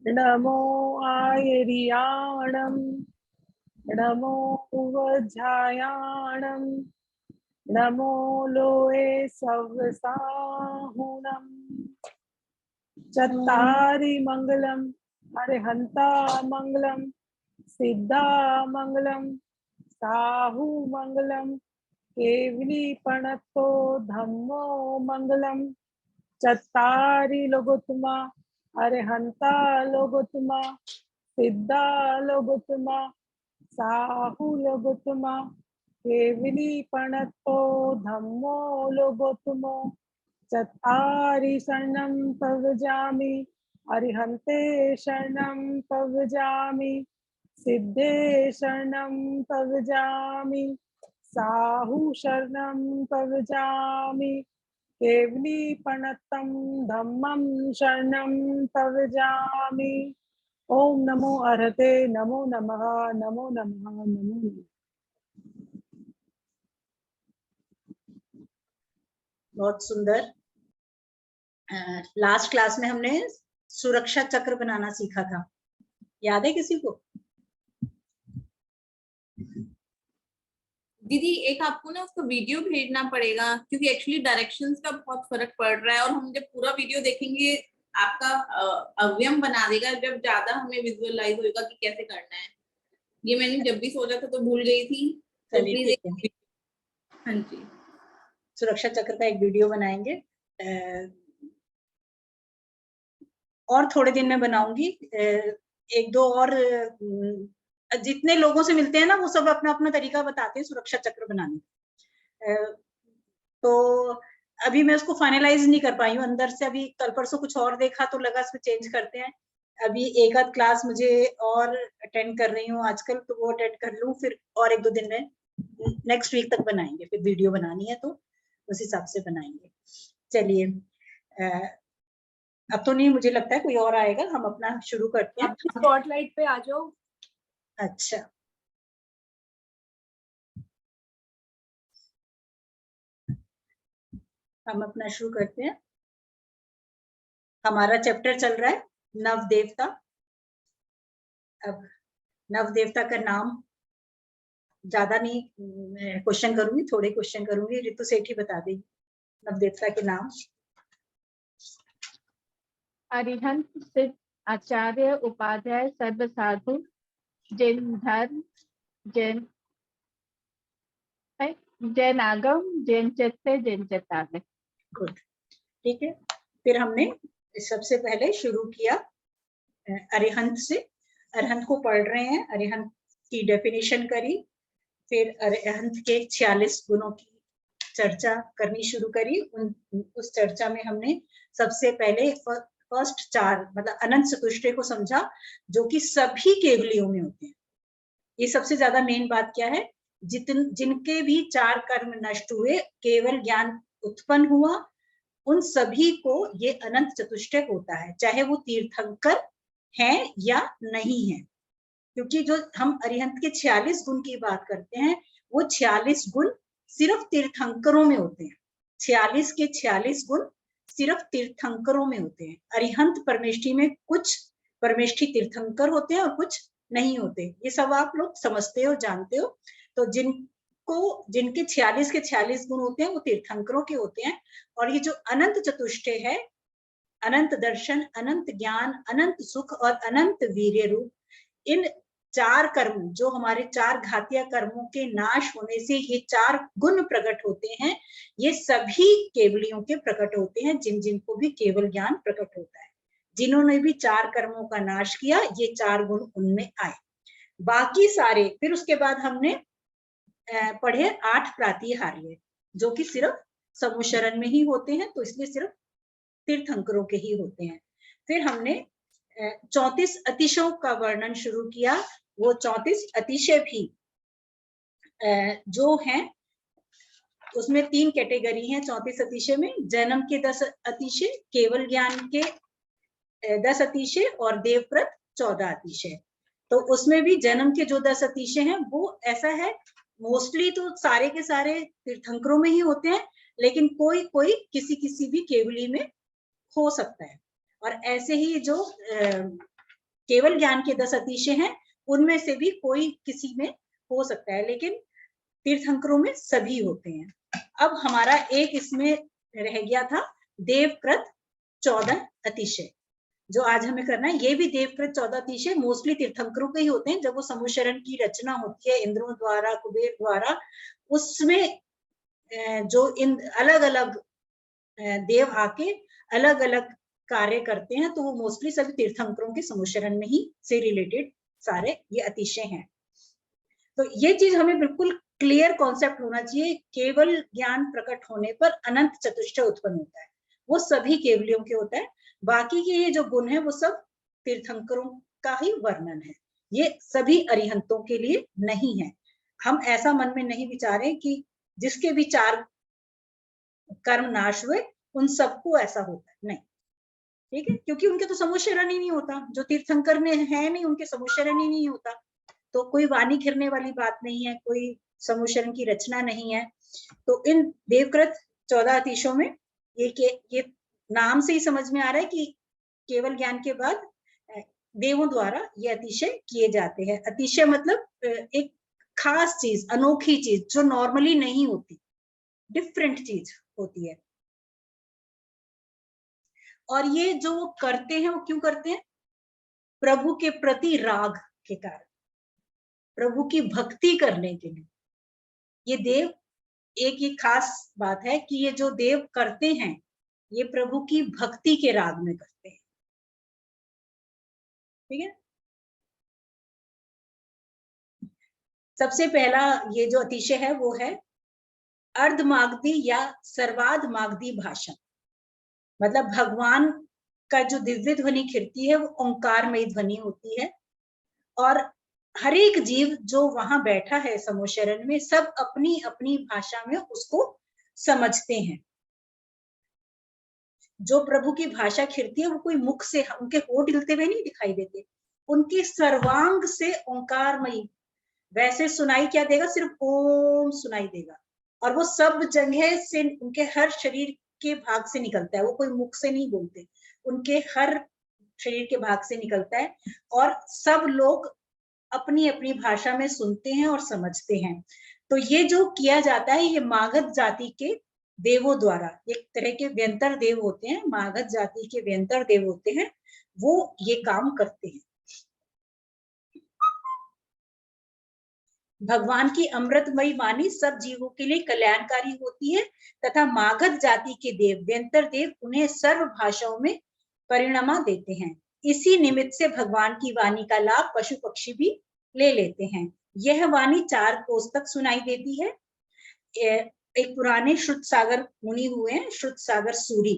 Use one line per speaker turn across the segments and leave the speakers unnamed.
नमो आयर्याणं नमो वज्रायाणं नमो लोये सवसाहुणं चत्तारि मंगलम अरिहंता मंगलम सिद्धा मंगलम साहु मंगलम केवली पणतो धम्मो मंगलम चत्तारि लोगोत्तमा अरिहंता लोगोत्तमा सिद्धा लोगोत्तमा साहु लोगोत्तमा केवली पणतो धम्मो लोगोत्तमो चत्तारि शरणं प्रव्रजामि अरिहन्ते शरणं प्रव्रजामि सिद्धे शरणं प्रव्रजामि साहु शरणं प्रव्रजामि केवली पणतं धम्मं शरणं प्रव्रजामि। ओम नमो अरहते नमो नमः नमो नमः नमो नमः।
बहुत सुंदर। लास्ट क्लास में हमने सुरक्षा चक्र बनाना सीखा था, याद है किसी को?
दीदी एक आपको ना उसका वीडियो भेजना पड़ेगा, क्योंकि एक्चुअली डायरेक्शंस का बहुत फर्क पड़ रहा है और हम जब पूरा वीडियो देखेंगे आपका अवयम बना देगा, जब ज्यादा हमें विजुअलाइज होगा कि कैसे करना है। ये मैंने जब भी सोचा था तो भूल गई थी, तो प्लीज। हाँ जी,
सुरक्षा चक्र का एक वीडियो बनाएंगे और थोड़े दिन में बनाऊंगी। एक दो और जितने लोगों से मिलते हैं ना वो सब अपना अपना तरीका बताते हैं सुरक्षा चक्र बनाने। तो अभी मैं उसको फाइनलाइज नहीं कर पाई हूँ अंदर से। अभी कल परसों कुछ और देखा तो लगा इसमें चेंज करते हैं। अभी एक आध क्लास मुझे और अटेंड कर रही हूँ आजकल, तो वो अटेंड कर लूँ, फिर और एक दो दिन में नेक्स्ट वीक तक बनाएंगे। फिर वीडियो बनानी है तो उस हिसाब से बनाएंगे। चलिए, अब तो नहीं मुझे लगता है कोई और आएगा, हम अपना शुरू करते हैं।
स्पॉटलाइट पे आ जाओ।
अच्छा, हम अपना शुरू करते हैं। हमारा चैप्टर चल रहा है नव देवता। अब नव देवता का नाम ज्यादा नहीं क्वेश्चन करूंगी, थोड़े क्वेश्चन करूंगी। ऋतु सेठी बता देगी नव देवता के नाम।
अरिहंत, सिद्ध, आचार्य, उपाध्याय, सर्व साधु, जैन धर्म, जैन जैन आगम, जैन चैत्य, जैन चैताग्य।
गुड, ठीक है। फिर हमने सबसे पहले शुरू किया अरिहंत से। अरिहंत को पढ़ रहे हैं, अरिहंत की डेफिनेशन करी, फिर अरिहंत के 46 गुणों की चर्चा करनी शुरू करी। उस चर्चा में हमने सबसे पहले फर्स्ट 4 मतलब अनंत चतुष्टय को समझा, जो कि सभी केवलियों में होते हैं। ये सबसे ज्यादा मेन बात क्या है, जिनके भी 4 कर्म नष्ट हुए, केवल ज्ञान उत्पन्न हुआ, उन सभी को ये अनंत चतुष्टय होता है, चाहे वो तीर्थंकर हैं या नहीं है। क्योंकि जो हम अरिहंत के 46 गुण की बात करते हैं, वो 46 गुण सिर्फ तीर्थंकरों में होते हैं। 46 के 46 गुण सिर्फ तीर्थंकरों में होते हैं। अरिहंत परमेष्ठी में कुछ परमेष्ठी तीर्थंकर होते हैं और कुछ नहीं होते। ये सब आप लोग समझते हो, जानते हो। तो जिनके 46 के 46 गुण होते हैं वो तीर्थंकरों के होते हैं। और ये जो अनंत चतुष्टय है, अनंत दर्शन, अनंत ज्ञान, अनंत सुख और अनंत वीर्य रूप, इन 4 कर्म, जो हमारे 4 घातीय कर्मों के नाश होने से ये 4 गुण प्रकट होते हैं, ये सभी केवलियों के प्रकट होते हैं, जिनको भी केवल ज्ञान प्रकट होता है। जिन्होंने भी 4 कर्मों का नाश किया, ये 4 गुण उनमें आए। बाकी सारे, फिर उसके बाद हमने पढ़े 8 प्रातिहार्य, जो कि सिर्फ समुशरण में ही होते हैं, तो इसलिए सिर्फ तीर्थंकरों के ही होते हैं। फिर हमने 34 अतिशयों का वर्णन शुरू किया। वो 34 अतिशय भी जो हैं, उसमें 3 कैटेगरी हैं 34 अतिशय में। जन्म के 10 अतिशय, केवल ज्ञान के 10 अतिशय और देवव्रत 14 अतिशय। तो उसमें भी जन्म के जो 10 अतिशय हैं वो ऐसा है, मोस्टली तो सारे के सारे तीर्थंकरों में ही होते हैं, लेकिन कोई कोई किसी भी केवली में हो सकता है। और ऐसे ही जो केवल ज्ञान के 10 अतिशय हैं उनमें से भी कोई किसी में हो सकता है, लेकिन तीर्थंकरों में सभी होते हैं। अब हमारा एक इसमें रह गया था देवकृत 14 अतिशय, जो आज हमें करना है। ये भी देवकृत 14 अतिशय मोस्टली तीर्थंकरों के ही होते हैं। जब वो समूहशरण की रचना होती है इंद्रों द्वारा, कुबेर द्वारा, उसमें जो इन अलग अलग देव आके अलग अलग कार्य करते हैं, तो वो मोस्टली सभी तीर्थंकरों के समूहशरण में ही से रिलेटेड सारे ये अतिशय हैं। तो ये चीज हमें बिल्कुल क्लियर कॉन्सेप्ट होना चाहिए। केवल ज्ञान प्रकट होने पर अनंत चतुष्टय उत्पन्न होता है, वो सभी केवलियों के होता है। बाकी के ये जो गुण है वो सब तीर्थंकरों का ही वर्णन है, ये सभी अरिहंतों के लिए नहीं है। हम ऐसा मन में नहीं विचारें कि जिसके भी 4 कर्म नाश हुए उन सबको ऐसा होता है, नहीं, ठीक है, क्योंकि उनके तो समूहशरण ही नहीं होता। जो तीर्थंकर में है नहीं, उनके समूहशरण ही नहीं होता, तो कोई वाणी घिरने वाली बात नहीं है, कोई समूहशरण की रचना नहीं है। तो इन देवकृत 14 अतिशयों में ये नाम से ही समझ में आ रहा है कि केवल ज्ञान के बाद देवों द्वारा ये अतिशय किए जाते हैं। अतिशय मतलब एक खास चीज, अनोखी चीज जो नॉर्मली नहीं होती, डिफरेंट चीज होती है। और ये जो वो करते हैं, वो क्यों करते हैं? प्रभु के प्रति राग के कारण, प्रभु की भक्ति करने के लिए। ये देव, एक ये खास बात है कि ये जो देव करते हैं ये प्रभु की भक्ति के राग में करते हैं, ठीक है। सबसे पहला ये जो अतिशय है वो है अर्धमागधी या सर्वाधमागधी भाषण। मतलब भगवान का जो दिव्य ध्वनि खिरती है वो ओंकारमयी ध्वनि होती है, और हर एक जीव जो वहां बैठा है समूहशरण में, सब अपनी अपनी भाषा में उसको समझते हैं। जो प्रभु की भाषा खिरती है वो कोई मुख से, उनके होठ हिलते हुए नहीं दिखाई देते, उनके सर्वांग से ओंकारमयी। वैसे सुनाई क्या देगा? सिर्फ ओम सुनाई देगा, और वो सब जगह से, उनके हर शरीर के भाग से निकलता है, वो कोई मुख से नहीं बोलते, उनके हर शरीर के भाग से निकलता है, और सब लोग अपनी अपनी भाषा में सुनते हैं और समझते हैं। तो ये जो किया जाता है ये मागध जाति के देवों द्वारा, एक तरह के व्यंतर देव होते हैं, मागध जाति के व्यंतर देव होते हैं, वो ये काम करते हैं। भगवान की अमृतमयी वाणी सब जीवों के लिए कल्याणकारी होती है, तथा मागध जाति के देव, व्यंतर देव, उन्हें सर्व भाषाओं में परिणमा देते हैं। इसी निमित्त से भगवान की वाणी का लाभ पशु पक्षी भी ले लेते हैं। यह वाणी 4 कोस तक सुनाई देती है। एक पुराने श्रुत सागर मुनि हुए हैं, श्रुत सागर सूरी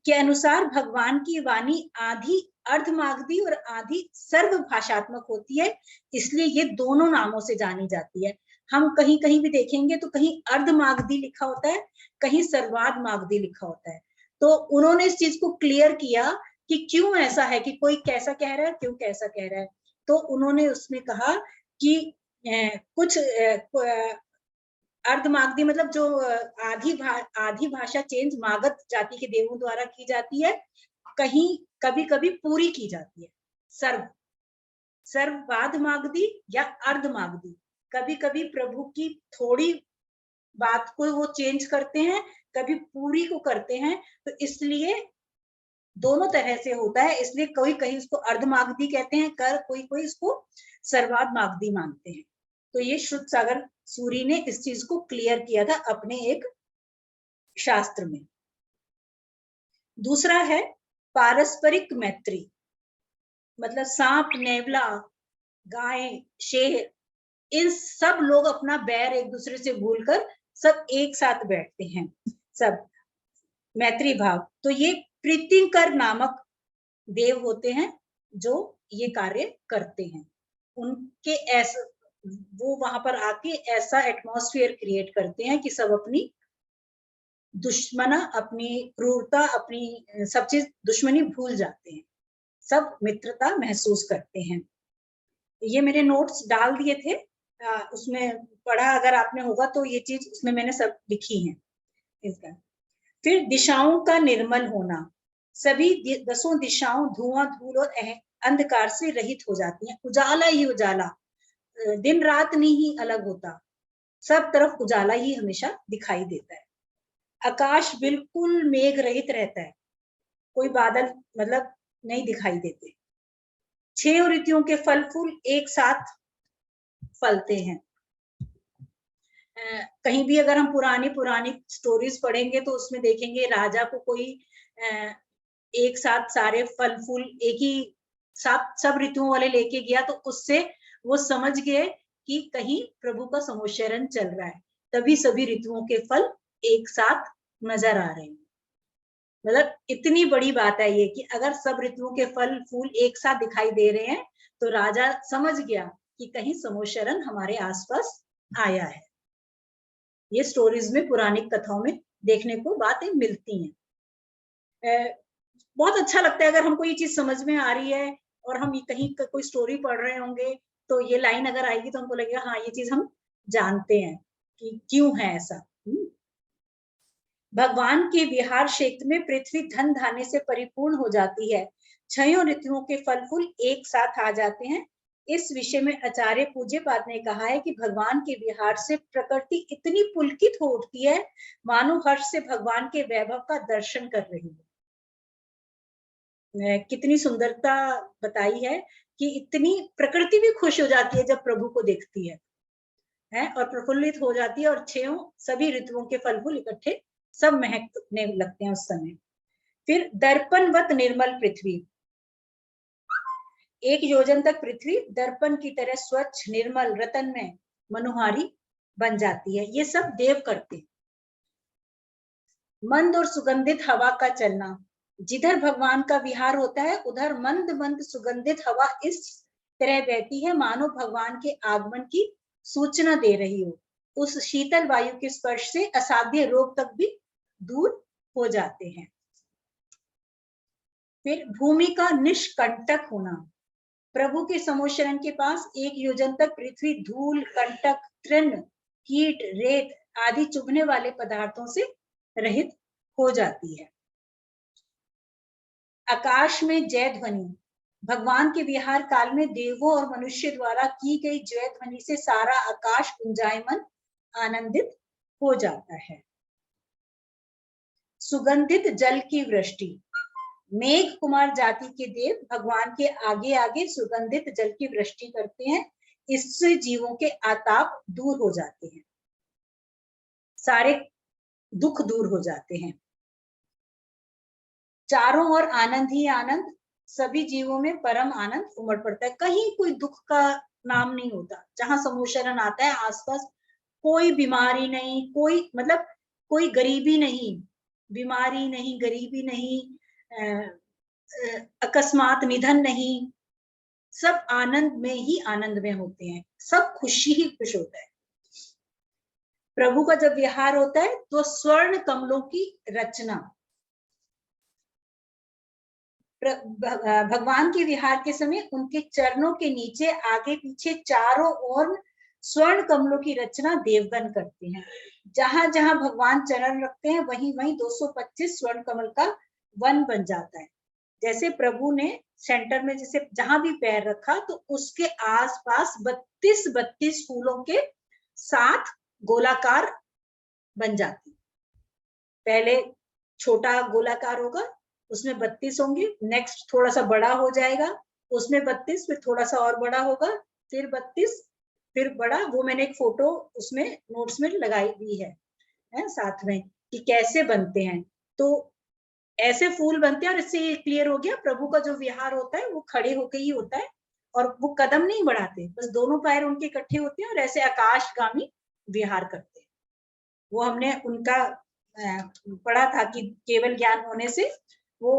के अनुसार भगवान की वाणी आधी अर्धमागधी और आधी सर्व भाषात्मक होती है, इसलिए ये दोनों नामों से जानी जाती है। हम कहीं कहीं भी देखेंगे तो कहीं अर्धमागधी लिखा होता है, कहीं सर्वाधमागधी लिखा होता है। तो उन्होंने इस चीज को क्लियर किया कि क्यों ऐसा है, कि कोई कैसा कह रहा है, क्यों कैसा कह रहा है। तो उन्होंने उसमें कहा कि कुछ अर्धमागधी मतलब जो आधी भाषा चेंज मागध जाति के देवों द्वारा की जाती है, कहीं कभी कभी पूरी की जाती है सर्वाधमागधी या अर्धमागधी। कभी कभी प्रभु की थोड़ी बात को वो चेंज करते हैं, कभी पूरी को करते हैं, तो इसलिए दोनों तरह से होता है। इसलिए कोई कहीं उसको अर्धमागधी कहते हैं, कोई कोई इसको सर्वाधमागधी मानते हैं। तो ये श्रुत सागर सूरी ने इस चीज को क्लियर किया था अपने एक शास्त्र में। दूसरा है पारस्परिक मैत्री, मतलब सांप, नेवला, गाय, शेर, इन सब लोग अपना बैर एक दूसरे से भूलकर सब एक साथ बैठते हैं, सब मैत्री भाव। तो ये प्रीतिकर नामक देव होते हैं जो ये कार्य करते हैं। उनके ऐसा, वो वहां पर आके ऐसा एटमॉस्फेयर क्रिएट करते हैं कि सब अपनी दुश्मना, अपनी क्रूरता, अपनी सब चीज दुश्मनी भूल जाते हैं, सब मित्रता महसूस करते हैं। ये मेरे नोट्स डाल दिए थे, उसमें पढ़ा अगर आपने होगा तो ये चीज उसमें मैंने सब लिखी है इसका। फिर दिशाओं का निर्मल होना, सभी 10 दिशाओं धुआं धूल और अंधकार से रहित हो जाती हैं। उजाला ही उजाला, दिन रात नहीं ही अलग होता, सब तरफ उजाला ही हमेशा दिखाई देता है। आकाश बिल्कुल मेघ रहित रहता है, कोई बादल मतलब नहीं दिखाई देते। 6 ऋतुओं के फल फूल एक साथ फलते हैं। कहीं भी अगर हम पुरानी स्टोरीज पढ़ेंगे तो उसमें देखेंगे राजा को कोई एक साथ सारे फल फूल एक ही साथ सब ऋतुओं वाले लेके गया, तो उससे वो समझ गए कि कहीं प्रभु का समोशरण चल रहा है, तभी सभी ऋतुओं के फल एक साथ नजर आ रहे हैं। मतलब इतनी बड़ी बात है ये कि अगर सब ऋतुओं के फल फूल एक साथ दिखाई दे रहे हैं तो राजा समझ गया कि कहीं समोशरण हमारे आसपास आया है। ये स्टोरीज में, पुरानी कथाओं में देखने को बातें मिलती हैं। बहुत अच्छा लगता है अगर हमको ये चीज समझ में आ रही है और हम कहीं कोई स्टोरी पढ़ रहे होंगे तो ये लाइन अगर आएगी तो हमको लगेगा हाँ ये चीज हम जानते हैं कि क्यों है ऐसा। भगवान के विहार क्षेत्र में पृथ्वी धन धान्य से परिपूर्ण हो जाती है। 6 ऋतुओं के फल फूल एक साथ आ जाते हैं। इस विषय में आचार्य पूज्यपाद ने कहा है कि भगवान के विहार से प्रकृति इतनी पुलकित हो उठती है मानो हर्ष से भगवान के वैभव का दर्शन कर रही है। कितनी सुंदरता बताई है कि इतनी प्रकृति भी खुश हो जाती है जब प्रभु को देखती है और प्रफुल्लित हो जाती है, और 6 सभी ऋतुओं के फल फूल इकट्ठे सब महकने लगते हैं उस समय। फिर दर्पणवत निर्मल पृथ्वी, 1 योजन तक पृथ्वी दर्पण की तरह स्वच्छ निर्मल रत्नमय मनोहारी बन जाती है। ये सब देव करते हैं। मंद और सुगंधित हवा का चलना, जिधर भगवान का विहार होता है उधर मंद मंद सुगंधित हवा इस तरह बहती है मानो भगवान के आगमन की सूचना दे रही हो। उस शीतल वायु के स्पर्श से असाध्य रोग तक भी दूर हो जाते हैं। फिर भूमि का निष्कंटक होना, प्रभु के समोशरण के पास 1 योजन तक पृथ्वी धूल, कंटक, तृण, कीट, रेत आदि चुभने वाले पदार्थों से रहित हो जाती है। आकाश में जय ध्वनि, भगवान के विहार काल में देवों और मनुष्य द्वारा की गई जय ध्वनि से सारा आकाश गुंजायमान आनंदित हो जाता है। सुगंधित जल की वृष्टि, मेघ कुमार जाति के देव भगवान के आगे आगे सुगंधित जल की वृष्टि करते हैं। इससे जीवों के आताप दूर हो जाते हैं, सारे दुख दूर हो जाते हैं। चारों ओर आनंद ही आनंद, सभी जीवों में परम आनंद उमड़ पड़ता है। कहीं कोई दुख का नाम नहीं होता। जहां समोशरण आता है आसपास कोई बीमारी नहीं, कोई मतलब कोई गरीबी नहीं, बीमारी नहीं, गरीबी नहीं, अकस्मात निधन नहीं, सब आनंद में ही आनंद में होते हैं, सब खुशी ही खुश होता है। प्रभु का जब विहार होता है तो स्वर्ण कमलों की रचना, भगवान के विहार के समय उनके चरणों के नीचे आगे पीछे चारों ओर स्वर्ण कमलों की रचना देवगण करते हैं। जहां जहां भगवान चरण रखते हैं वहीं वहीं 225 स्वर्ण कमल का वन बन जाता है। जैसे प्रभु ने सेंटर में जैसे जहां भी पैर रखा तो उसके आसपास 32 फूलों के 7 गोलाकार बन जाती। पहले छोटा गोलाकार होगा, उसमें 32 होंगे, नेक्स्ट थोड़ा सा बड़ा हो जाएगा, उसमें 32, फिर थोड़ा सा और बड़ा होगा, फिर 32, फिर बड़ा। वो मैंने एक फोटो उसमें नोट्स में लगाई हुई है साथ में कि कैसे बनते हैं। तो ऐसे फूल बनते हैं और इससे ये क्लियर हो गया प्रभु का जो विहार होता है वो खड़े होके ही होता है और वो कदम नहीं बढ़ाते, बस दोनों पैर उनके इकट्ठे होते हैं और ऐसे आकाशगामी विहार करते हैं। वो हमने उनका पढ़ा था कि केवल ज्ञान होने से वो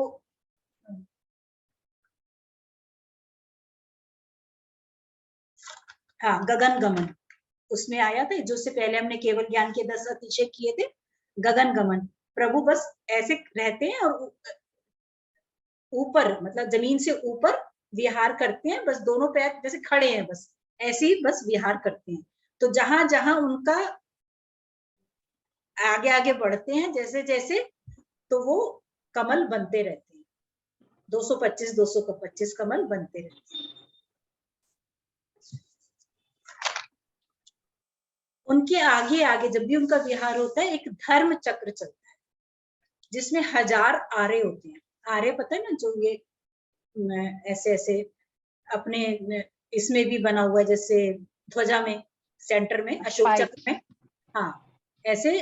हाँ गगन गमन उसमें आया था, जो से पहले हमने केवल ज्ञान के 10 अतिशय किए थे। गगन गमन, प्रभु बस ऐसे रहते हैं और ऊपर मतलब जमीन से ऊपर विहार करते हैं, बस दोनों पैर जैसे खड़े हैं, बस ऐसे ही बस विहार करते हैं। तो जहां जहां उनका आगे आगे बढ़ते हैं जैसे जैसे तो वो कमल बनते रहते हैं। 225 225 कमल बनते रहते हैं। उनके आगे आगे जब भी उनका विहार होता है एक धर्म चक्र चलता है जिसमें 1000 आरे होते हैं। आरे पता है ना, जो ये ऐसे ऐसे अपने इसमें भी बना हुआ है, जैसे ध्वजा में सेंटर में अशोक चक्र में, हाँ ऐसे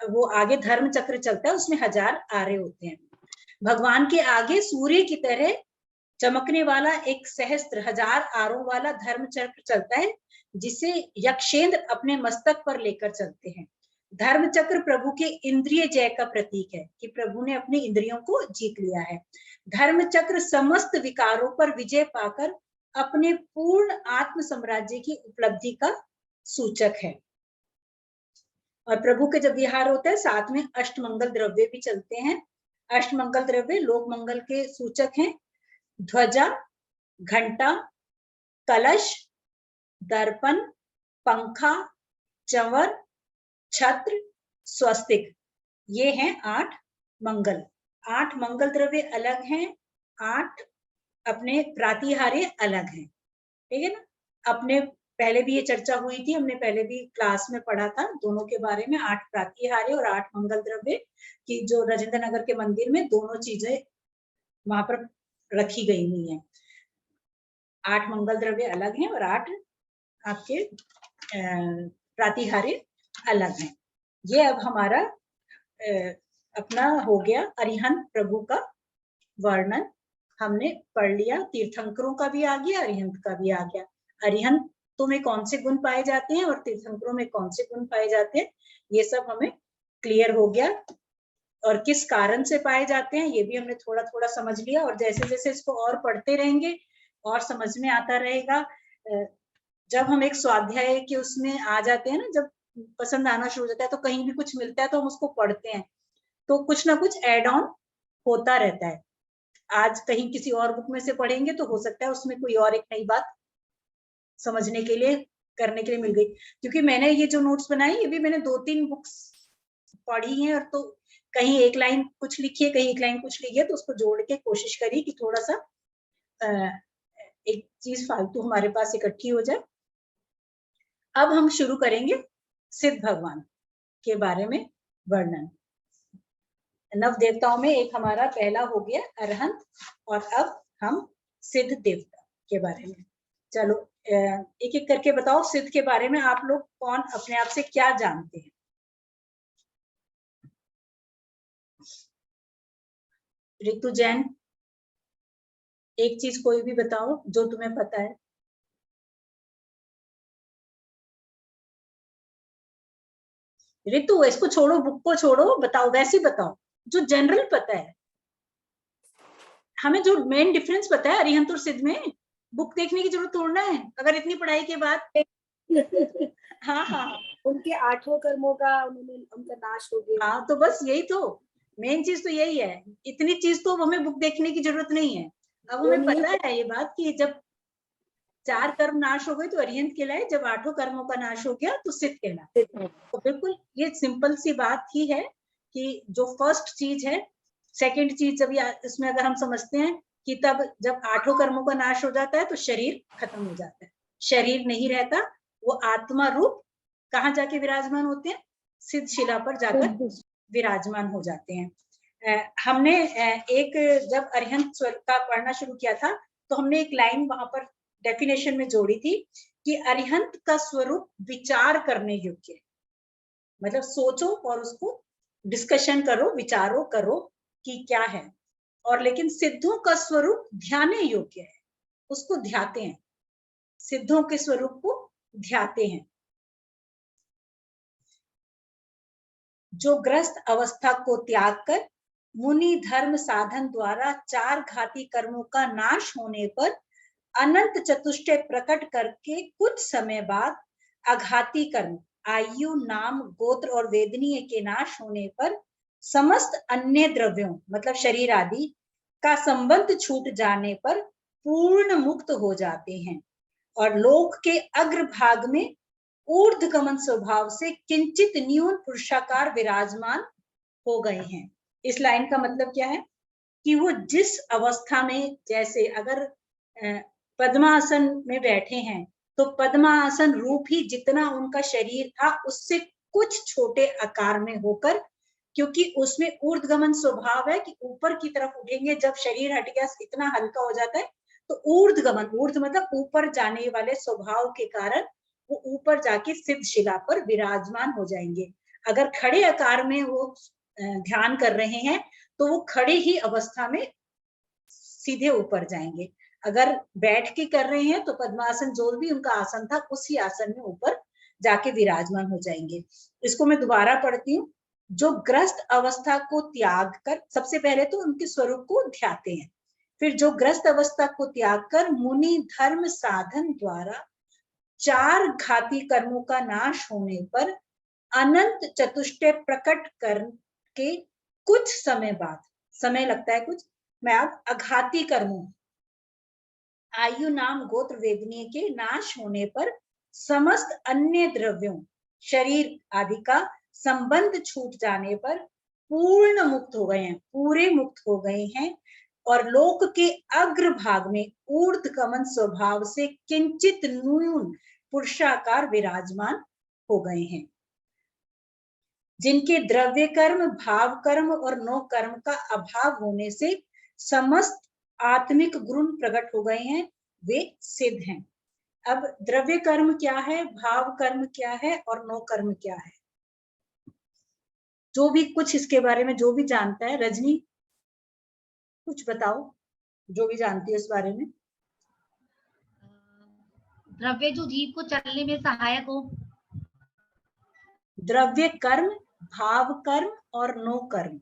वो आगे धर्म चक्र चलता है, उसमें 1000 आरे होते हैं। भगवान के आगे सूर्य की तरह चमकने वाला एक सहस्त्र 1000 आरों वाला धर्म चक्र चलता है, जिसे यक्षेंद्र अपने मस्तक पर लेकर चलते हैं। धर्म चक्र प्रभु के इंद्रिय जय का प्रतीक है कि प्रभु ने अपनी इंद्रियों को जीत लिया है। धर्म चक्र समस्त विकारों पर विजय पाकर अपने पूर्ण आत्म साम्राज्य की उपलब्धि का सूचक है। और प्रभु के जब विहार होता है साथ में अष्टमंगल द्रव्य भी चलते हैं। अष्टमंगल द्रव्य लोक मंगल के सूचक हैं। ध्वजा, घंटा, कलश, दर्पण, पंखा, चंवर, छत्र, स्वस्तिक, ये हैं 8 मंगल। 8 मंगल द्रव्य अलग हैं, 8 अपने प्रातिहार्य अलग हैं, ठीक है ना। अपने पहले भी ये चर्चा हुई थी, हमने पहले भी क्लास में पढ़ा था दोनों के बारे में, 8 प्रातिहार्य और 8 मंगल द्रव्य की, जो राजेंद्र नगर के मंदिर में दोनों चीजें वहां पर रखी गई हुई हैं। 8 मंगल द्रव्य अलग हैं और 8 आपके प्रातिहार्य अलग हैं। ये अब हमारा अपना हो गया अरिहंत प्रभु का वर्णन, हमने पढ़ लिया। तीर्थंकरों का भी आ गया, अरिहंत का भी आ गया। अरिहंतों में कौन से गुण पाए जाते हैं और तीर्थंकरों में कौन से गुण पाए जाते हैं, ये सब हमें क्लियर हो गया। और किस कारण से पाए जाते हैं ये भी हमने थोड़ा थोड़ा समझ लिया। और जैसे जैसे इसको और पढ़ते रहेंगे और समझ में आता रहेगा। जब हम एक स्वाध्याय के उसमें आ जाते हैं ना, जब पसंद आना शुरू हो जाता है तो कहीं भी कुछ मिलता है तो हम उसको पढ़ते हैं, तो कुछ ना कुछ एड ऑन होता रहता है। आज कहीं किसी और बुक में से पढ़ेंगे तो हो सकता है उसमें कोई और एक नई बात समझने के लिए करने के लिए मिल गई। क्योंकि मैंने ये जो नोट्स बनाए ये भी मैंने 2-3 बुक्स पढ़ी हैं, और तो कहीं एक लाइन कुछ लिखी है, कहीं एक लाइन कुछ लिखी है, तो उसको जोड़ के कोशिश करी कि थोड़ा सा एक चीज फालतू हमारे पास इकट्ठी हो जाए। अब हम शुरू करेंगे सिद्ध भगवान के बारे में वर्णन। नव देवताओं में एक हमारा पहला हो गया अरहंत, और अब हम सिद्ध देवता के बारे में। चलो एक एक करके बताओ सिद्ध के बारे में आप लोग कौन अपने आप से क्या जानते हैं। ऋतु जैन, एक चीज कोई भी बताओ जो तुम्हें पता है। ऋतु इसको छोड़ो, बुक को छोड़ो, बताओ वैसे बताओ जो जनरल पता है। हमें जो मेन डिफरेंस पता है अरिहंत और सिद्ध में, बुक देखने की जरूरत थोड़ा है अगर इतनी पढ़ाई के बाद। हाँ हाँ,
उनके 8 कर्मों का उनका नाश हो गया।
हाँ तो बस यही तो मेन चीज तो यही है। इतनी चीज तो हमें बुक देखने की जरूरत नहीं है। अब हमें पता है ये बात कि जब 4 कर्म नाश हो गए तो अरिहंत कहलाए, जब 8 कर्मों का नाश हो गया तो सिद्ध कहलाए। तो बिल्कुल ये सिंपल सी बात ही है कि जो फर्स्ट चीज है, सेकंड चीज जब इसमें अगर हम समझते हैं कि तब जब 8 कर्मों का नाश हो जाता है तो शरीर खत्म हो जाता है, शरीर नहीं रहता, वो आत्मा रूप कहाँ जाके विराजमान होते हैं, सिद्ध शिला पर जाकर विराजमान हो जाते हैं। हमने एक जब अरिहंत स्वर का पढ़ना शुरू किया था तो हमने एक लाइन वहां पर डेफिनेशन में जोड़ी थी कि अरिहंत का स्वरूप विचार करने योग्य है। मतलब सोचो और उसको डिस्कशन करो, विचारो करो कि क्या है। और लेकिन सिद्धों का स्वरूप ध्याने योग्य है, उसको ध्याते हैं, सिद्धों के स्वरूप को ध्याते हैं। जो ग्रस्त अवस्था को त्याग कर मुनि धर्म साधन द्वारा 4 घाती कर्मों का नाश होने पर अनंत चतुष्टय प्रकट करके कुछ समय बाद अघाती कर्म आयु, नाम, गोत्र और वेदनीय के नाश होने पर समस्त अन्य द्रव्यों मतलब शरीर आदि का संबंध छूट जाने पर पूर्ण मुक्त हो जाते हैं और लोक के अग्रभाग में ऊर्ध्वगमन स्वभाव से किंचित न्यून पुरुषाकार विराजमान हो गए हैं। इस लाइन का मतलब क्या है? कि वो जिस अवस्था में, जैसे अगर पद्मासन में बैठे हैं तो पद्मासन रूप ही जितना उनका शरीर था उससे कुछ छोटे आकार में होकर, क्योंकि उसमें ऊर्ध्वगमन स्वभाव है कि ऊपर की तरफ उठेंगे, जब शरीर हट गया इतना हल्का हो जाता है तो ऊर्ध्वगमन, ऊर्ध्व मतलब ऊपर जाने वाले स्वभाव के कारण वो ऊपर जाके सिद्ध शिला पर विराजमान हो जाएंगे। अगर खड़े आकार में वो ध्यान कर रहे हैं तो वो खड़े ही अवस्था में सीधे ऊपर जाएंगे। अगर बैठ के कर रहे हैं तो पद्मासन जो भी उनका आसन था उसी आसन में ऊपर जाके विराजमान हो जाएंगे। इसको मैं दोबारा पढ़ती हूँ। जो ग्रस्त अवस्था को त्याग कर, सबसे पहले तो उनके स्वरूप को ध्याते हैं, फिर जो ग्रस्त अवस्था को त्याग कर मुनि धर्म साधन द्वारा 4 घाती कर्मों का नाश होने पर अनंत चतुष्टय प्रकट करके कुछ समय बाद, समय लगता है कुछ, मैं अब अघाती कर्मों, आयु नाम गोत्र वेदनीय के नाश होने पर समस्त अन्य द्रव्यों, शरीर आदि का संबंध छूट जाने पर पूर्ण मुक्त हो गए हैं, पूरे मुक्त हो गए हैं और लोक के अग्रभाग में ऊर्ध्वगमन स्वभाव से किंचित न्यून पुरुषाकार विराजमान हो गए हैं। जिनके द्रव्य कर्म, भाव कर्म और नो कर्म का अभाव होने से समस्त आत्मिक गुण प्रकट हो गए हैं, वे सिद्ध हैं। अब द्रव्य कर्म क्या है, भाव कर्म क्या है और नो कर्म क्या है, जो भी कुछ इसके बारे में जो भी जानता है, रजनी कुछ बताओ, जो भी जानती है इस बारे में।
द्रव्य जो जीव को चलने में सहायक हो।
द्रव्य कर्म, भाव कर्म और नो कर्म,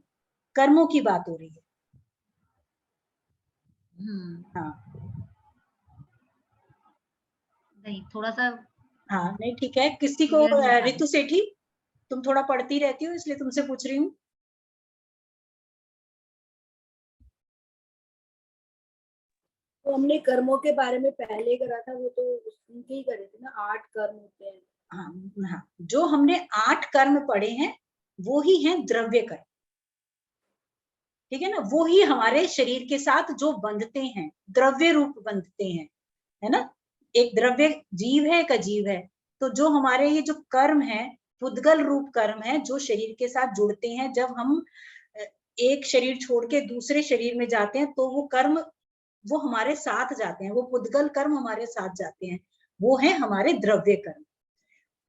कर्मों की बात हो रही है। हाँ
नहीं, थोड़ा सा
हाँ नहीं ठीक है। किसी को ऋतु सेठी, तुम थोड़ा पढ़ती रहती हो इसलिए तुमसे पूछ रही हूँ।
तो हमने कर्मों के बारे में पहले करा था, वो तो उनके ही करे थे ना, 8 कर्म होते हैं।
हाँ हाँ, जो हमने 8 कर्म पढ़े हैं वो ही हैं द्रव्य कर्म, ठीक है ना, वो ही हमारे शरीर के साथ जो बंधते हैं, द्रव्य रूप बंधते हैं, है ना। एक द्रव्य जीव है, एक अजीव है। तो जो हमारे ये जो कर्म है, पुद्गल रूप कर्म है, जो शरीर के साथ जुड़ते हैं, जब हम एक शरीर छोड़ के दूसरे शरीर में जाते हैं तो वो कर्म वो हमारे साथ जाते हैं, वो पुद्गल कर्म हमारे साथ जाते हैं, वो है हमारे द्रव्य कर्म।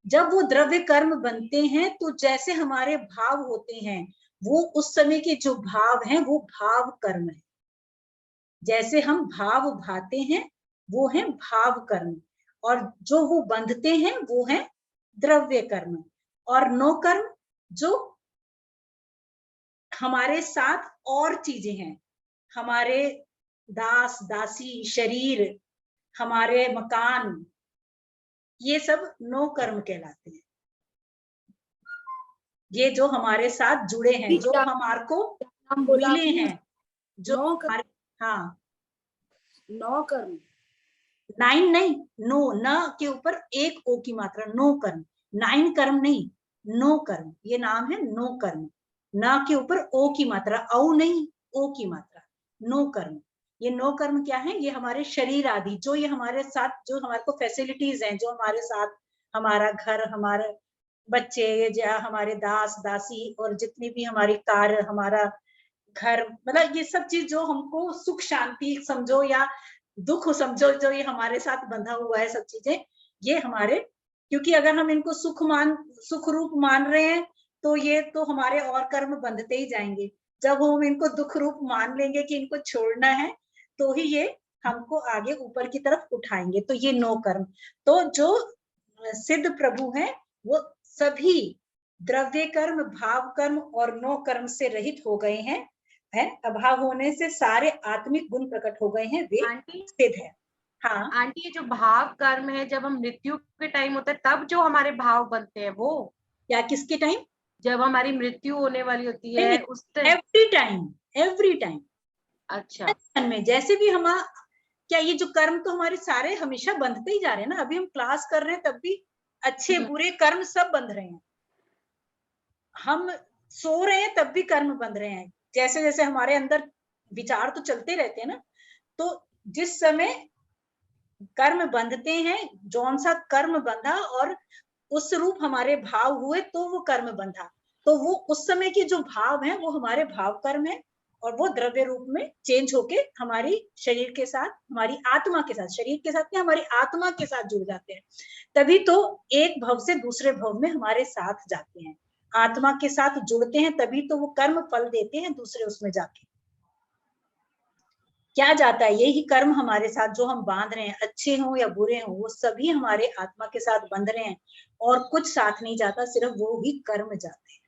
जब वो द्रव्य कर्म बनते हैं तो जैसे हमारे भाव होते हैं, वो उस समय के जो भाव हैं वो भाव कर्म है। जैसे हम भाव भाते हैं वो है भाव कर्म, और जो वो बंधते हैं वो है द्रव्य कर्म। और नो कर्म जो हमारे साथ और चीजें हैं, हमारे दास दासी, शरीर, हमारे मकान, ये सब नो कर्म कहलाते हैं। ये जो हमारे साथ जुड़े हैं, जो हमारे को मिले हैं, जो हमारे, हाँ
9 कर्म,
9 नहीं, नो, न के ऊपर एक ओ की मात्रा, नो कर्म, 9 कर्म नहीं, नो कर्म, ये नाम है नो कर्म। न के ऊपर ओ की मात्रा, औ नहीं, ओ की मात्रा, नो कर्म। ये नो कर्म क्या है, ये हमारे शरीर आदि, जो ये हमारे साथ, जो हमारे को फैसिलिटीज हैं, जो हमारे साथ, हमारा घर, हमारे बच्चे, या हमारे दास दासी, और जितनी भी हमारी कार्य, हमारा घर, मतलब ये सब चीज जो हमको सुख शांति समझो या दुख समझो, जो ये हमारे साथ बंधा हुआ है, सब चीजें ये हमारे, क्योंकि अगर हम इनको सुख रूप मान रहे हैं तो ये तो हमारे और कर्म बंधते ही जाएंगे। जब हम इनको दुख रूप मान लेंगे कि इनको छोड़ना है, तो ही ये हमको आगे ऊपर की तरफ उठाएंगे। तो ये नो कर्म। तो जो सिद्ध प्रभु हैं वो सभी द्रव्य कर्म, भाव कर्म और नो कर्म से रहित हो गए हैं, है, अभाव होने से सारे आत्मिक गुण प्रकट हो गए हैं, वे
आंटी
सिद्ध है। हाँ
आंटी, ये जो भाव कर्म है, जब हम मृत्यु के टाइम होता है तब जो हमारे भाव बनते हैं, वो
क्या, किसके टाइम?
जब हमारी मृत्यु होने वाली होती है उस time?
Every time, every time.
अच्छा,
में जैसे भी हम, क्या ये जो कर्म तो हमारे सारे हमेशा बंधते ही जा रहे हैं ना। अभी हम क्लास कर रहे हैं तब भी अच्छे बुरे कर्म सब बंध रहे हैं। हम सो रहे हैं तब भी कर्म बंध रहे हैं। जैसे जैसे हमारे अंदर विचार तो चलते रहते हैं ना। तो जिस समय कर्म बंधते हैं, जौन सा कर्म बंधा और उस रूप हमारे भाव हुए तो वो कर्म बंधा, तो वो उस समय के जो भाव हैं वो हमारे भाव कर्म है और वो द्रव्य रूप में चेंज होके हमारी शरीर के साथ, हमारी आत्मा के साथ, शरीर के साथ नहीं हमारी आत्मा के साथ जुड़ जाते हैं। तभी तो एक भव से दूसरे भव में हमारे साथ जाते हैं, आत्मा के साथ जुड़ते हैं, तभी तो वो कर्म फल देते हैं दूसरे उसमें जाके। क्या जाता है, यही कर्म हमारे साथ जो हम बांध रहे हैं, अच्छे हों या बुरे हों, वो सभी हमारे आत्मा के साथ बंध रहे हैं और कुछ साथ नहीं जाता, सिर्फ वो ही कर्म जाते हैं।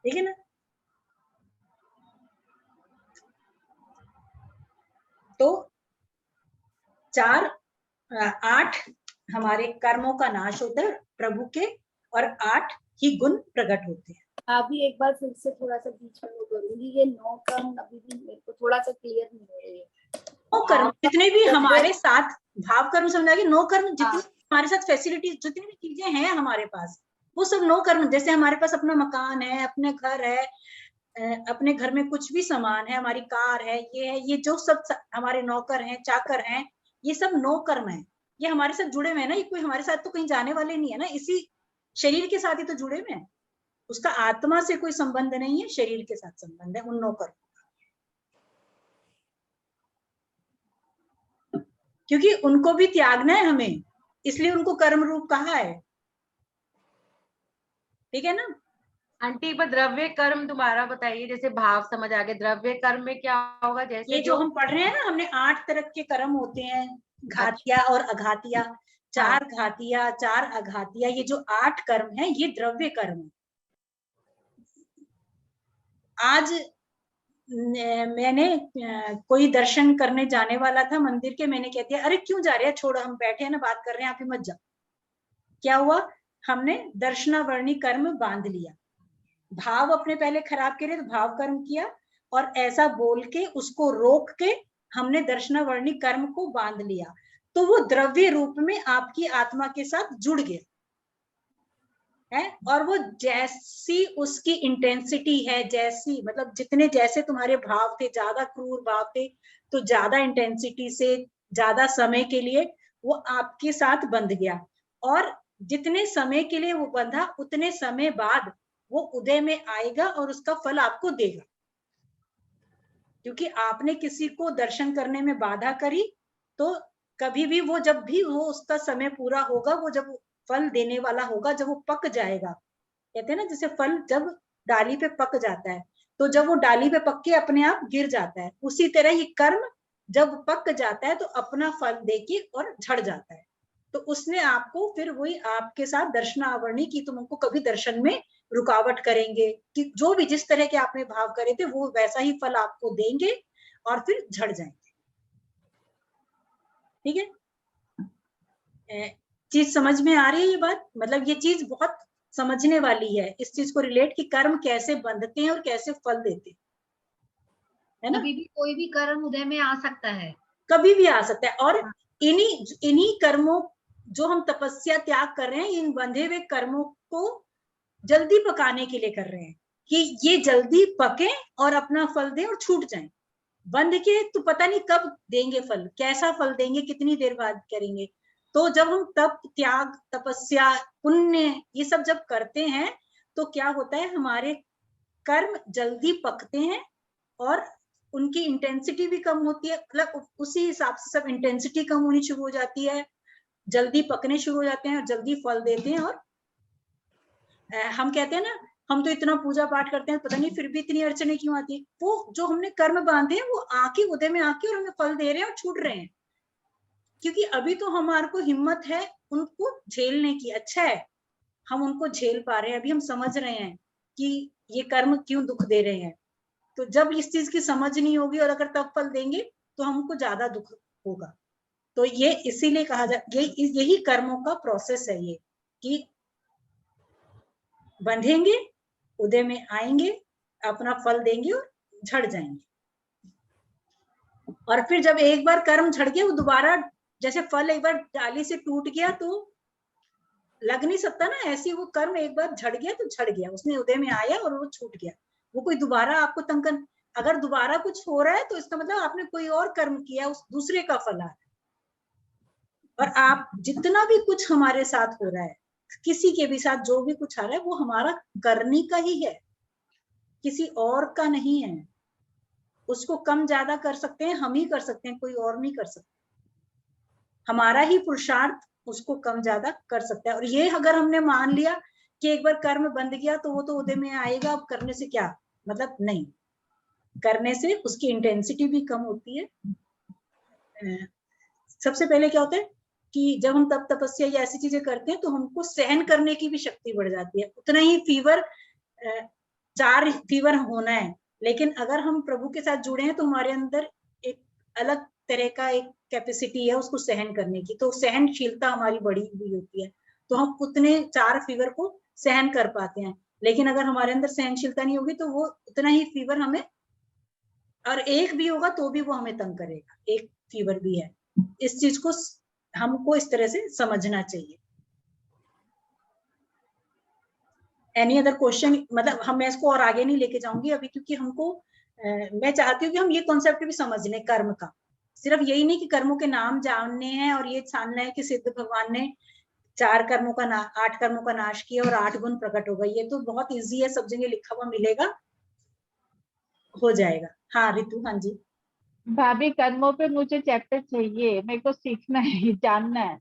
ठीक है ना। तो 8 हमारे कर्मों का नाश होता है प्रभु के, और 8 ही गुण प्रकट होते हैं।
अभी एक बार फिर से थोड़ा सा बीच में वो करूंगी, ये 9 कर्म अभी भी मेरे को थोड़ा सा क्लियर नहीं हो रही है।
9 कर्म जितने भी हमारे साथ, भाव कर्म समझा कि 9 कर्म जितने हमारे साथ फैसिलिटीज, जितनी भी चीजें हैं हमारे पास, वो सब 9 कर्म। जैसे हमारे पास अपना मकान है, अपने घर है, अपने घर में कुछ भी सामान है, हमारी कार है, ये है, ये जो सब हमारे नौकर हैं, चाकर हैं, ये सब 9 कर्म है। ये हमारे साथ जुड़े हुए हैं ना, ये कोई हमारे साथ तो कहीं जाने वाले नहीं है ना, इसी शरीर के साथ ही तो जुड़े हुए हैं। उसका आत्मा से कोई संबंध नहीं है, शरीर के साथ संबंध है उन 9 कर्म, क्योंकि उनको भी त्यागना है हमें, इसलिए उनको कर्म रूप कहा है। ठीक है ना।
आंटी, पर द्रव्य कर्म दोबारा बताइए, जैसे भाव समझ आ गए, द्रव्य कर्म में क्या होगा? जैसे
ये जो हम पढ़ रहे हैं ना, हमने 8 तरह के कर्म होते हैं, घातिया और अघातिया, 4 घातिया 4 अघातिया, ये जो 8 कर्म है ये द्रव्य कर्म है। आज मैंने कोई दर्शन करने जाने वाला था मंदिर के, मैंने कह दिया अरे क्यों जा रहे हैं, छोड़ो हम बैठे हैं ना, बात कर रहे हैं, आप ही मत जाओ। क्या हुआ, हमने दर्शनावर्णी कर्म बांध लिया, भाव अपने पहले खराब करे तो भाव कर्म किया, और ऐसा बोल के उसको रोक के हमने दर्शनावर्णी कर्म को बांध लिया, तो वो द्रव्य रूप में आपकी आत्मा के साथ जुड़ गया है। और वो जैसी उसकी इंटेंसिटी है, जैसी मतलब जितने जैसे तुम्हारे भाव थे, ज्यादा क्रूर भाव थे, तो ज्यादा इंटेंसिटी से ज्यादा समय के लिए वो आपके साथ बंध गया, और जितने समय के लिए वो बंधा उतने समय बाद वो उदय में आएगा और उसका फल आपको देगा। क्योंकि आपने किसी को दर्शन करने में बाधा करी, तो कभी भी वो, जब भी वो उसका समय पूरा होगा, वो जब फल देने वाला होगा, जब वो पक जाएगा, कहते हैं ना जैसे फल जब डाली पे पक जाता है, तो जब वो डाली पे पक के अपने आप गिर जाता है, उसी तरह ये कर्म जब पक जाता है तो अपना फल देके और झड़ जाता है। तो उसने आपको फिर वही आपके साथ दर्शनावर्णी की, तुम उनको कभी दर्शन में रुकावट करेंगे, कि जो भी जिस तरह के आपने भाव करे थे वो वैसा ही फल आपको देंगे और फिर झड़ जाएंगे। ठीक है, चीज समझ में आ रही है ये बात? मतलब ये चीज बहुत समझने वाली है, इस चीज को रिलेट कि कर्म कैसे बंधते हैं और कैसे फल देते हैं, है ना।
कभी भी कोई भी कर्म उदय में आ सकता है,
कभी भी आ सकता है, और इन्हीं कर्मों, जो हम तपस्या त्याग कर रहे हैं, इन बंधे हुए कर्मों को जल्दी पकाने के लिए कर रहे हैं, कि ये जल्दी पके और अपना फल दें और छूट जाएं। बंध के तो पता नहीं कब देंगे फल, कैसा फल देंगे, कितनी देर बाद करेंगे। तो जब हम तप, त्याग, तपस्या, पुण्य ये सब जब करते हैं, तो क्या होता है, हमारे कर्म जल्दी पकते हैं और उनकी इंटेंसिटी भी कम होती है, मतलब उसी हिसाब से सब इंटेंसिटी कम होनी शुरू हो जाती है, जल्दी पकने शुरू हो जाते हैं और जल्दी फल देते हैं। और हम कहते हैं ना, हम तो इतना पूजा पाठ करते हैं, पता नहीं फिर भी इतनी अड़चने क्यों आती है। वो जो हमने कर्म बांधे हैं वो आके उदय में आके और हमें फल दे रहे हैं और छूट रहे हैं, क्योंकि अभी तो हमारे को हिम्मत है उनको झेलने की। अच्छा है, हम उनको झेल पा रहे हैं, अभी हम समझ रहे हैं कि ये कर्म क्यों दुख दे रहे हैं। तो जब इस चीज की समझ नहीं होगी और अगर तब फल देंगे तो हमको ज्यादा दुख होगा। तो ये इसीलिए कहा जाए, यही कर्मों का प्रोसेस है ये, कि बंधेंगे, उदय में आएंगे, अपना फल देंगे और झड़ जाएंगे। और फिर जब एक बार कर्म झड़ गया, वो दोबारा, जैसे फल एक बार डाली से टूट गया तो लग नहीं सकता ना, ऐसी वो कर्म एक बार झड़ गया तो झड़ गया, उसने उदय में आया और वो छूट गया, वो कोई दोबारा आपको तंग कर, अगर दोबारा कुछ हो रहा है तो इसका मतलब आपने कोई और कर्म किया, उस दूसरे का फल आ रहा है। और आप जितना भी कुछ हमारे साथ हो रहा है, किसी के भी साथ जो भी कुछ आ रहा है, वो हमारा करने का ही है, किसी और का नहीं है। उसको कम ज्यादा कर सकते हैं, हम ही कर सकते हैं, कोई और नहीं कर सकता। हमारा ही पुरुषार्थ उसको कम ज्यादा कर सकता है। और ये अगर हमने मान लिया कि एक बार कर्म बंध गया तो वो तो उदय में आएगा, अब करने से क्या मतलब, नहीं, करने से उसकी इंटेंसिटी भी कम होती है। सबसे पहले क्या होता है कि जब हम तप तपस्या या ऐसी चीजें करते हैं तो हमको सहन करने की भी शक्ति बढ़ जाती है। उतना ही फीवर, 4 फीवर होना है, लेकिन अगर हम प्रभु के साथ जुड़े हैं तो हमारे अंदर एक अलग तरह का एक कैपेसिटी है उसको सहन करने की, तो सहनशीलता हमारी बढ़ी हुई होती है, तो हम उतने 4 फीवर को सहन कर पाते हैं। लेकिन अगर हमारे अंदर सहनशीलता नहीं होगी तो वो उतना ही फीवर हमें, और एक भी होगा तो भी वो हमें तंग करेगा, एक फीवर भी है। इस चीज को हमको इस तरह से समझना चाहिए। Any other question? मतलब हम इसको और आगे नहीं लेके जाऊंगी अभी, क्योंकि हमको मैं चाहती हूँ कि हम ये कॉन्सेप्ट भी समझ लें कर्म का। सिर्फ यही नहीं कि कर्मों के नाम जानने हैं और ये जानना है कि सिद्ध भगवान ने 8 कर्मों का नाश किया और 8 गुण प्रकट हो गए, ये तो बहुत इजी है, सब जगह लिखा हुआ मिलेगा, हो जाएगा। हाँ रितु, हाँ जी।
भाभी कर्मों पे मुझे चैप्टर चाहिए, मेरे को सीखना है, जानना है।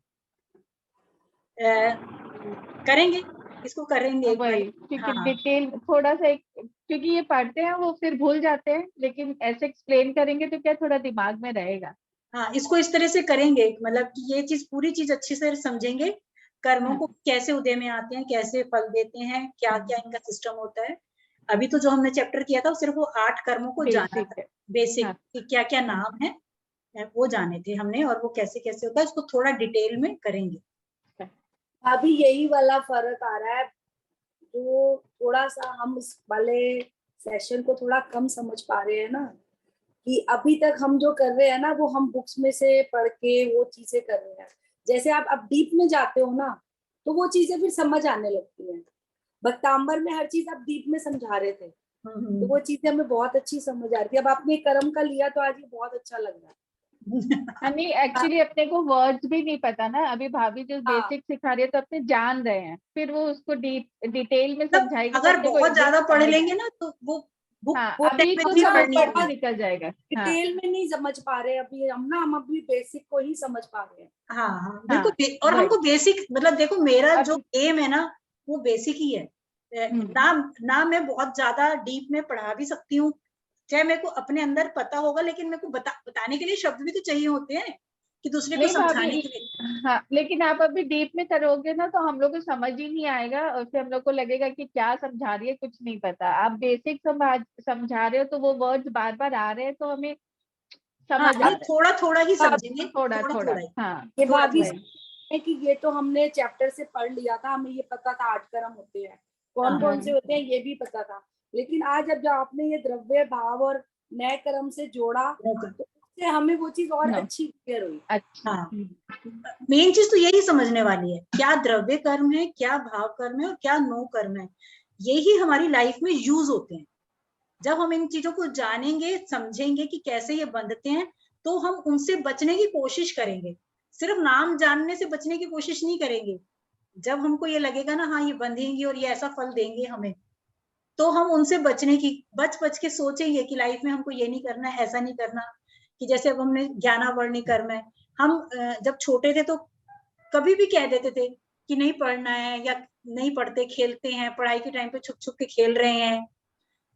करेंगे, इसको करेंगे एक बार।
वही, क्योंकि
हाँ
डिटेल थोड़ा सा क्योंकि ये पढ़ते हैं वो फिर भूल जाते हैं, लेकिन ऐसे एक्सप्लेन करेंगे तो क्या थोड़ा दिमाग में रहेगा।
हाँ, इसको इस तरह से करेंगे, मतलब कि ये चीज पूरी चीज अच्छे से समझेंगे, कर्मों को कैसे उदय में आते हैं, कैसे फल देते हैं, क्या क्या इनका सिस्टम होता है। अभी तो जो हमने चैप्टर किया था वो सिर्फ वो 8 कर्मों को जाना
बेसिक
था,
है।
बेसिक,
हाँ।
कि क्या क्या नाम है वो जाने थे हमने, और वो कैसे कैसे होता है इसको थोड़ा डिटेल में करेंगे।
अभी यही वाला फर्क आ रहा है, जो थोड़ा सा हम इस वाले सेशन को थोड़ा कम समझ पा रहे हैं ना, कि अभी तक हम जो कर रहे हैं ना वो हम बुक्स में से पढ़ के वो चीजें कर रहे हैं। जैसे आप अब डीप में जाते हो ना तो वो चीजें फिर समझ आने लगती हैं। भक्तांबर में हर चीज आप डीप में समझा रहे थे, तो वो चीजें हमें बहुत अच्छी समझ आ रही थी। अब आपने कर्म का लिया तो आज ये बहुत अच्छा लग रहा है।
नहीं, एक्चुअली अपने को वर्ड्स भी नहीं पता ना, अभी भाभी जो बेसिक सिखा रही है तो अपने जान रहे हैं, फिर वो उसको डिटेल में समझाएगी तो
अगर
अपने को
बहुत ज्यादा पढ़
समझ
लेंगे
आएगा।
ना तो वो बुक
हाँ,
वो
अभी तो
भी
सब
पढ़नी है।
बहुत निकल जाएगा। हाँ
डिटेल में नहीं समझ पा रहे अभी हम अभी बेसिक को ही समझ पा रहे हैं।
हाँ हाँ
हाँ,
बिल्कुल। और
वही।
हमको बेसिक, मतलब देखो मेरा जो
अभी
एम है ना वो बेसिक ही है। ना मैं बहुत ज्यादा डीप में पढ़ा भी सकती हूँ, चाहे मेरे को अपने अंदर पता होगा, लेकिन मेरे को बताने के लिए शब्द भी तो चाहिए होते हैं कि दूसरे को
नहीं
समझाने
भाभी,
के लिए।
हाँ, लेकिन आप अभी डीप में करोगे ना तो हम लोग को समझ ही नहीं आएगा, और फिर हम लोग को लगेगा कि क्या समझा रही है, कुछ नहीं पता। आप बेसिक समझा रहे हो तो वो वर्ड्स बार बार आ रहे हैं तो हमें
हाँ,
समझ आ
ये
रहा
थोड़ा थोड़ा ही
हाँ,
समझेंगे,
थोड़ा
थोड़ा
थोड़ा।
थोड़ा ही,
हाँ,
ये
थोड़ा
भाभी
थोड़ा।
वही।
है कि ये तो हमने चैप्टर से पढ़ लिया था, हमें ये पता था 8 कर्म होते हैं, कौन कौन से होते हैं ये भी पता था। लेकिन आज अब जब आपने ये द्रव्य भाव और नए कर्म से जोड़ा तो उससे हमें वो चीज और
नो,
अच्छी क्लियर हुई।
अच्छा।
हाँ, मेन चीज तो यही समझने वाली है, क्या द्रव्य कर्म है, क्या भाव कर्म है और क्या नो कर्म है। यही हमारी लाइफ में यूज होते हैं। जब हम इन चीजों को जानेंगे, समझेंगे कि कैसे ये बंधते हैं, तो हम उनसे बचने की कोशिश करेंगे। सिर्फ नाम जानने से बचने की कोशिश नहीं करेंगे। जब हमको ये लगेगा ना हाँ ये बंधेंगी और ये ऐसा फल देंगे हमें, तो हम उनसे बचने की बच के सोचेंगे कि लाइफ में हमको ये नहीं करना है, ऐसा नहीं करना। कि जैसे अब हमने ज्ञानावर्णी कर्म है, हम जब छोटे थे तो कभी भी कह देते थे कि नहीं पढ़ना है, या नहीं पढ़ते, खेलते हैं, पढ़ाई के टाइम पे छुप छुप के खेल रहे हैं,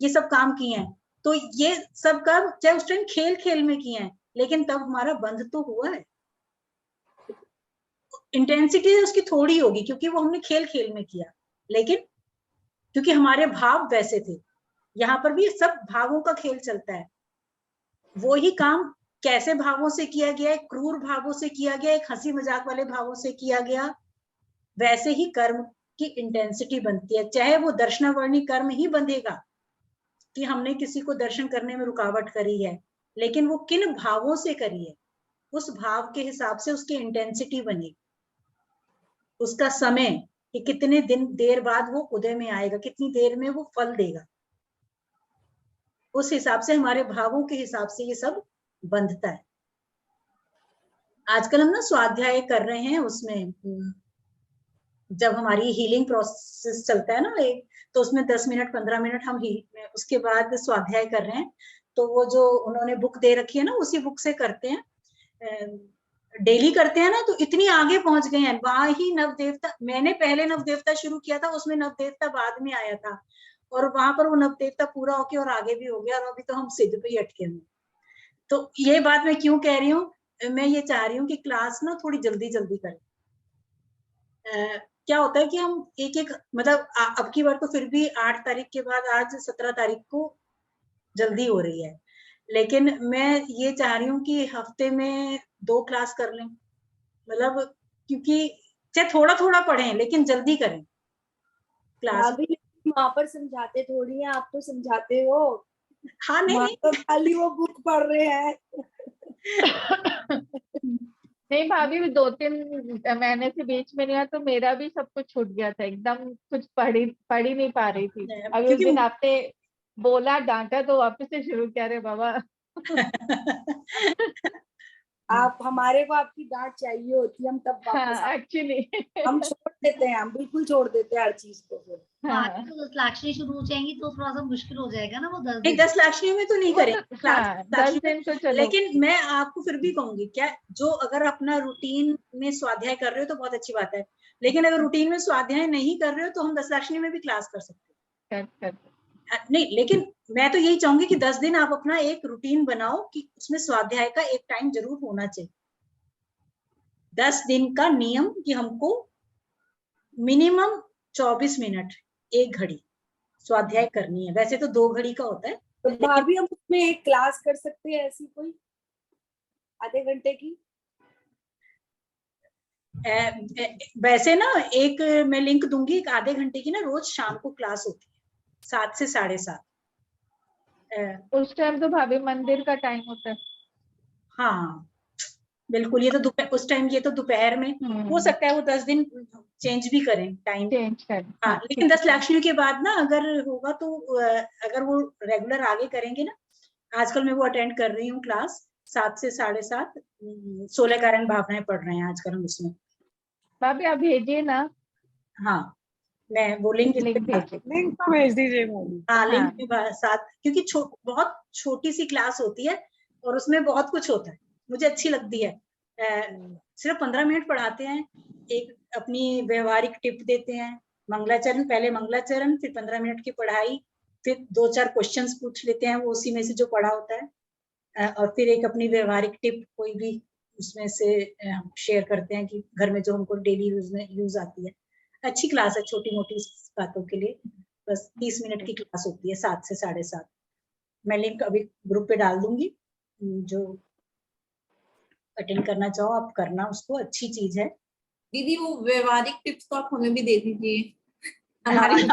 ये सब काम किए हैं। तो ये सब काम चाहे उस टाइम खेल खेल में किए हैं, लेकिन तब हमारा बंध तो हुआ है। इंटेंसिटी उसकी थोड़ी होगी क्योंकि वो हमने खेल खेल में किया, लेकिन क्योंकि हमारे भाव वैसे थे। यहाँ पर भी सब भावों का खेल चलता है। वो ही काम कैसे भावों से किया गया है, क्रूर भावों से किया गया, एक हंसी मजाक वाले भावों से किया गया, वैसे ही कर्म की इंटेंसिटी बनती है। चाहे वो दर्शनावर्णी कर्म ही बंधेगा कि हमने किसी को दर्शन करने में रुकावट करी है, लेकिन वो किन भावों से करी है, उस भाव के हिसाब से उसकी इंटेंसिटी बनेगी, उसका समय कि कितने दिन देर बाद वो उदय में आएगा, कितनी देर में वो फल देगा। उस हिसाब से, हमारे भावों के हिसाब से ये सब बंधता है। आजकल हम ना स्वाध्याय कर रहे हैं, उसमें जब हमारी हीलिंग प्रोसेस चलता है ना एक, तो उसमें 10 मिनट 15 मिनट हम उसके बाद स्वाध्याय कर रहे हैं। तो वो जो उन्होंने बुक दे रखी है ना, उसी बुक से करते हैं, डेली करते हैं ना, तो इतनी आगे पहुंच गए हैं। वहां ही नवदेवता, मैंने पहले नवदेवता शुरू किया था, उसमें नवदेवता बाद में आया था, और वहां पर वो नवदेवता पूरा होके और आगे भी हो गया, और अभी तो हम सिद्ध पे ही अटके हुए। तो ये बात मैं क्यों कह रही हूँ, मैं ये चाह रही हूँ कि क्लास ना थोड़ी जल्दी जल्दी करें। क्या होता है कि हम एक एक, मतलब अब की बार तो फिर भी 8 तारीख के बाद, आज 17 तारीख को जल्दी हो रही है, लेकिन मैं ये चाह रही हूँ कि हफ्ते में 2 क्लास कर लें, मतलब क्योंकि चाहे थोड़ा थोड़ा पढ़ें लेकिन जल्दी करें क्लास।
भाभी वहां पर समझाते थोड़ी है, आप तो समझाते हो।
हाँ नहीं
वहां
नहीं,
तो खाली वो बुक पढ़ रहे हैं।
नहीं भाभी, 2-3 महीने से बीच में नहीं हुआ तो मेरा भी सब कुछ छूट गया था एकदम, कुछ पढ़ ही नहीं पा रही थी। अभी उस
क्योंकि
दिन आपने बोला, डांटा तो वापस से शुरू किया। रे बाबा
आप हमारे को आपकी डांट चाहिए होती है, हम तब वापस
हाँ एक्चुअली
हम छोड़ देते हैं, हम बिल्कुल छोड़ देते हैं हर चीज को फिर।
हाँ
तो 10 लाखनी शुरू हो जाएंगी तो थोड़ा सा मुश्किल हो जाएगा ना, वो 10
नहीं,
दिन।
10 लाखनी में तो नहीं
वो
करेंगे
तो
क्लास,
हाँ 10
लाखनी में।
दिन तो चलो।
लेकिन मैं आपको फिर भी कहूंगी, क्या जो अगर अपना रूटीन में स्वाध्याय कर रहे हो तो बहुत अच्छी बात है, लेकिन अगर रूटीन में स्वाध्याय नहीं कर रहे हो तो हम 10 लाखनी में भी क्लास कर सकते हैं।
कर
नहीं, लेकिन मैं तो यही चाहूंगी कि 10 दिन आप अपना एक रूटीन बनाओ कि उसमें स्वाध्याय का एक टाइम जरूर होना चाहिए। 10 दिन का नियम कि हमको मिनिमम 24 मिनट, 1 घड़ी स्वाध्याय करनी है। वैसे तो 2 घड़ी का होता है,
तो
लेकिन
भाभी हम उसमें एक क्लास कर सकते हैं ऐसी कोई आधे घंटे की।
वैसे ना एक मैं लिंक दूंगी, एक आधे घंटे की ना रोज शाम को क्लास होती है 7 से 7:30।
उस टाइम तो भाभी मंदिर का टाइम होता है।
हाँ बिल्कुल, ये तो दोपहर, उस टाइम, ये तो दोपहर में हो सकता है वो 10 दिन चेंज भी करें टाइम।
चेंज कर।
हाँ, लेकिन 10 लाखनी के बाद ना अगर होगा तो अगर वो रेगुलर आगे करेंगे ना, आजकल मैं वो अटेंड कर रही हूँ क्लास 7 से 7:30, 16 कारण भावनाएं पढ़ रहे हैं आजकल हम उसमें।
भाभी आप भेजिए ना,
हाँ मैं वो लिंक
लिंक भेजिए।
लिंक तो भेज दीजिए भाभी।
हाँ लिंक
हाँ।
के साथ, क्योंकि बहुत छोटी सी क्लास होती है और उसमें बहुत कुछ होता है, मुझे अच्छी लगती है। सिर्फ 15 मिनट पढ़ाते हैं, एक अपनी व्यवहारिक टिप देते हैं, मंगलाचरण, पहले मंगलाचरण, फिर 15 मिनट की पढ़ाई, फिर 2-4 क्वेश्चंस पूछ लेते हैं वो उसी में से जो पढ़ा होता है, और फिर एक अपनी व्यवहारिक टिप कोई भी उसमें से शेयर करते हैं कि घर में जो हमको डेली यूज में यूज आती है। अच्छी क्लास है छोटी मोटी बातों के लिए, बस 30 मिनट की क्लास होती है 7 से 7:30। मैं लिंक अभी ग्रुप पे डाल दूंगी, जो अटेंड करना चाहो आप करना, उसको अच्छी चीज है।
दीदी वो व्यवहारिक टिप्स तो आप हमें भी दे दीजिए
हाँ,
हमारी